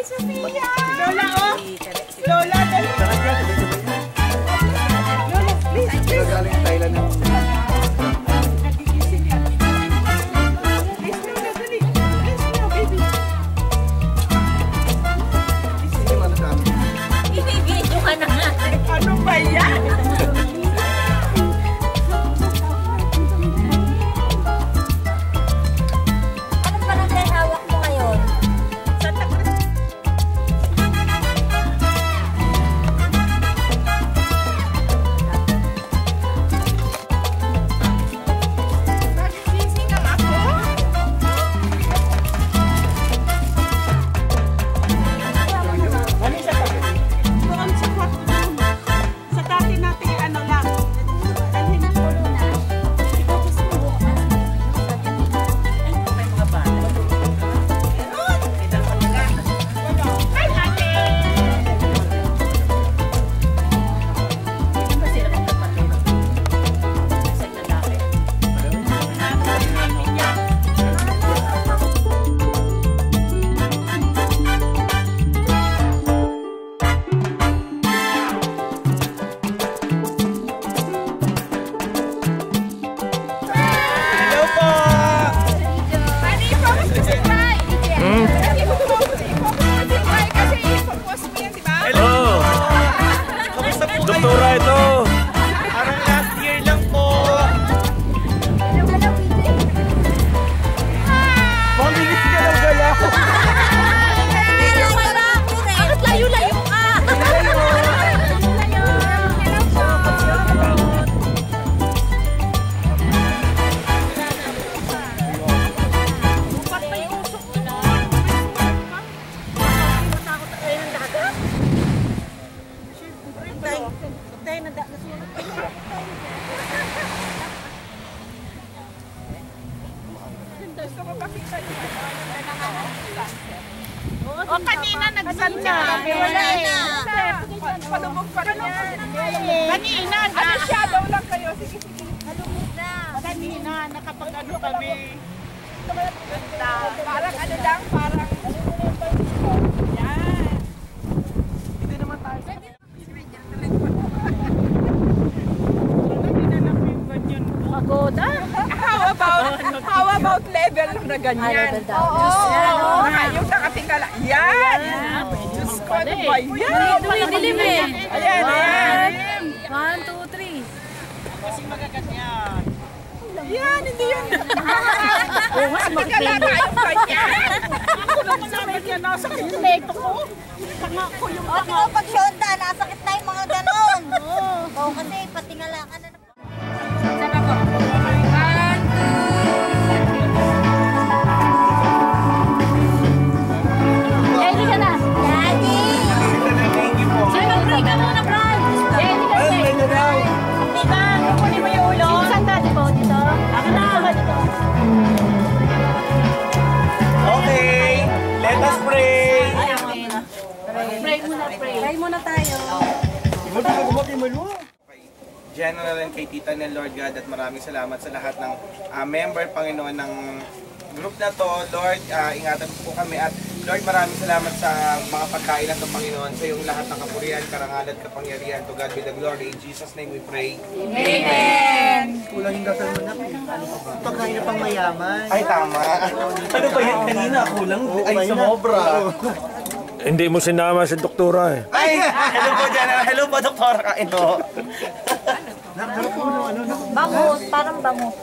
Sophia! Lola, oh! Lola, dali! Lola, please, please! Galing Thailand na. Nagigising yan. Please, Lola, dali! Please, no, baby! Hindi man sa amin. Ibibidyo ka na nga. Ano ba yan? Ano pa nang hawak mo ngayon? Santa Cruz. Nagigising lang ako. Ano siya pa? Doon sa kwarto. Sa dati natin ano lang. Dalhin ko na. Ikaw gusto mo. Ay, may mga bata. Meron! Ay, ate! Hindi ba sila magkapatid? Sa lalaki? Hello po! Ano i-focus mo si Kai? Ano i-focus mo si Kai? Kasi i-focus mo yan, di ba? Hello! Kamusta po kayo? Doktora ito! Parang last year lang po. Mabilis ka lang gala. Bakit layo-layo ka? Gusto ko pakita yung o kanina nagsan na. Wala na. Palubog pa rin yan. Kanina na. Shadow lang kayo. Sige, sige. Kanina nakapag-ano kami. Parang ano lang, parang yan. Hindi naman tayo. Pagoda? How about level na ganyan? Oo. Yung nakatingala. Yan! Diyos ko, ano ba yan? Dilim eh. Ayan, ayan. 1, 2, 3. Yan, hindi yun. Nakatingala tayo ganyan. Ako naman namin yan. Nasakit yung leto ko. Tanga ko yung O, di ba pag shonda, nasakit na yung mga ganon. Oo, kasi patingala ka na. Saan ako? 1, 2. Ready ka na? Daddy! Sino mag-break ka muna, Brad? Ready ka na? Diba? Kukunin mo yung ulo. Saan dati po? Dito? Ako na. Dito. Okay! Let us pray! Pray muna, pray. Pray muna tayo. General and kay Tita Nel, Lord God, at maraming salamat sa lahat ng member, Panginoon, ng group na to. Lord, ingatan po kami at Lord, maraming salamat sa mga pagkain na ito, Panginoon, sa iyong lahat ng kapurihan, karangalan, kapangyarihan. To God be the glory. In Jesus' name we pray. Amen! Kulang yung dasal mo na. Pagkain na pang mayaman. Ay, tama. Ano ba yan kanina? Kulang? Ay, sumobra. Hindi mo sinama si doktora eh. Ay, hello po, General. Hello po, Doktor. Ito. Bangus, parang bangus.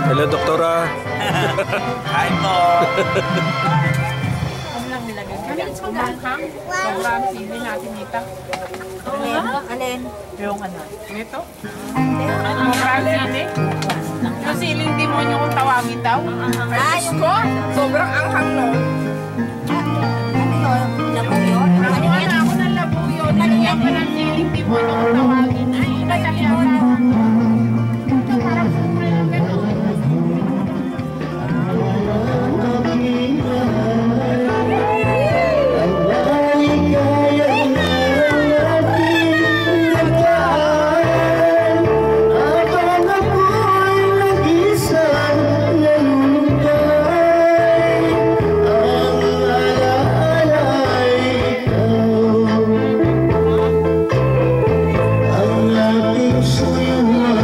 Hello, doktora. Hi po! Kumanghang. Sobrang sili natin dito. Alin? Yung ano? Ito? Sobrang sili. Yung siling demonyo kung tawagin daw. Ay, Diyos ko! Sobrang anghang nun. Ano yun? Labo yun? Ano yan? Ako ng labo yun. Nilagyan pa ng siling demonyo kung tawagin. Ay, itatalian na. Parang sumay lang gano'n. Ang ating suyuan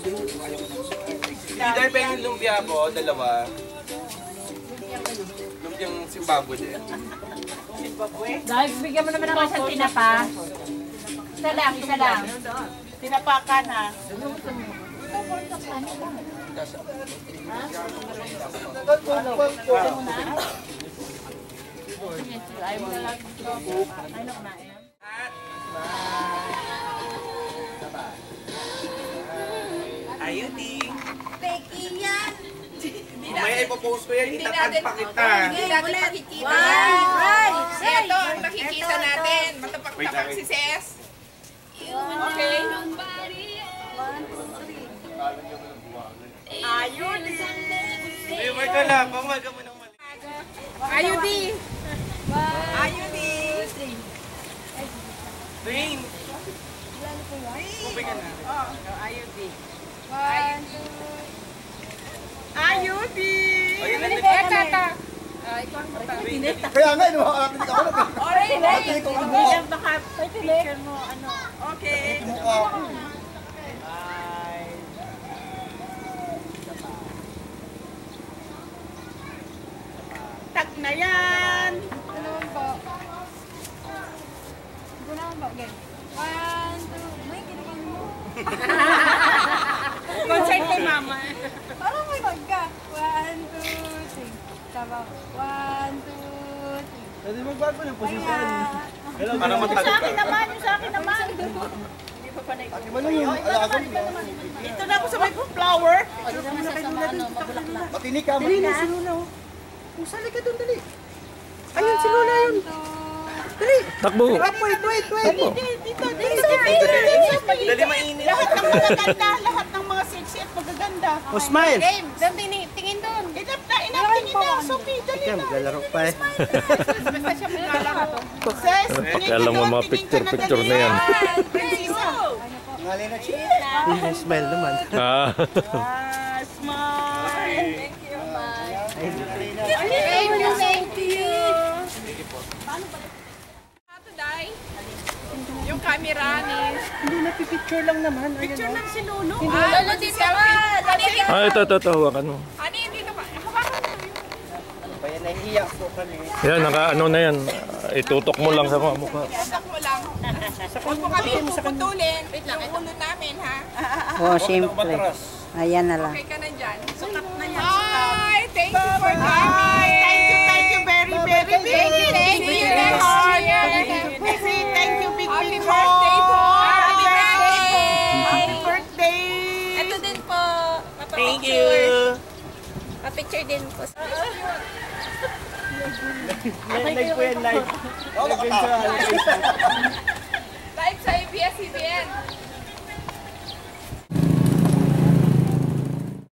Tita, pa yung lumpia ko, dalawa. Lumpiang Zimbabwe din. Dahil bigyan mo naman ako isang tinapa. Isa lang, isa lang. Tinapakan ha. Ayuti. Peking yan. Mamaya ipopost ko yan, itatag pa kita. Hindi natin makikita yan. Ito ang makikita natin. Matapak-tapak si Ses. Okay. Ayudi. Ay, Marka lang, pamaga mo ng mali. Ayudi. Ayudi. Rain. Kupay ka na. Ayudi. Ayudi. Ayun na, Tata. Kaya nga, nakakatinig ako na. Orange. Nakatinig ko ang buhok. Baka picture mo, ano. Okay. Mukha ko. Tag na yan. Concert kay mama. Parang may magka. 1, 2, 3. Sabaw. 1, 2, 3. Pwede magbago ng posisyon. Para matag Sa akin ka. naman, yung sa akin naman. Ate ba yung alaga mo? Ito na ako sa may flower. Matinig ka, matinig na. Si Luna, oh. Sali ka doon, dali. Ayun, si Luna yun. Dali. Takbo. Wait. Dito. Dali mainit. Lahat ng magaganda, lahat ng mga sexy at magaganda. Oh, smile. Game, tingin doon. Tingin na, Sophie, dali Ikaw, na. maglalaro pa eh. Basta siya maglalaro. Ses, Alam mo mga picture na yan. Prinsesa. Ngali na siya. Smile naman. Ah. Smile. Thank you. Ato, Day. Yung camera ni... Hindi, napipicture lang naman. Picture lang si Lolo. Lolo, dito ka. Ah, ito. Hawakan mo. Ani, dito ka. Hawakan mo. Kaya nahihiya po kami. Yan, ano na yan. Itutok mo lang sa mga mukha. Iyak mo lang. Huwag mo kami puputulin. Yung ulo namin, ha? Oh, simple. Ayan na lang. Okay ka na dyan. Sukat na yan. Hi! Thank you for coming. Thank you very, very big. Thank you, Thank you, big Happy birthday po. Happy birthday. Ito din po. Thank you. Pa-picture din po. Live po yan, live. Live yun sa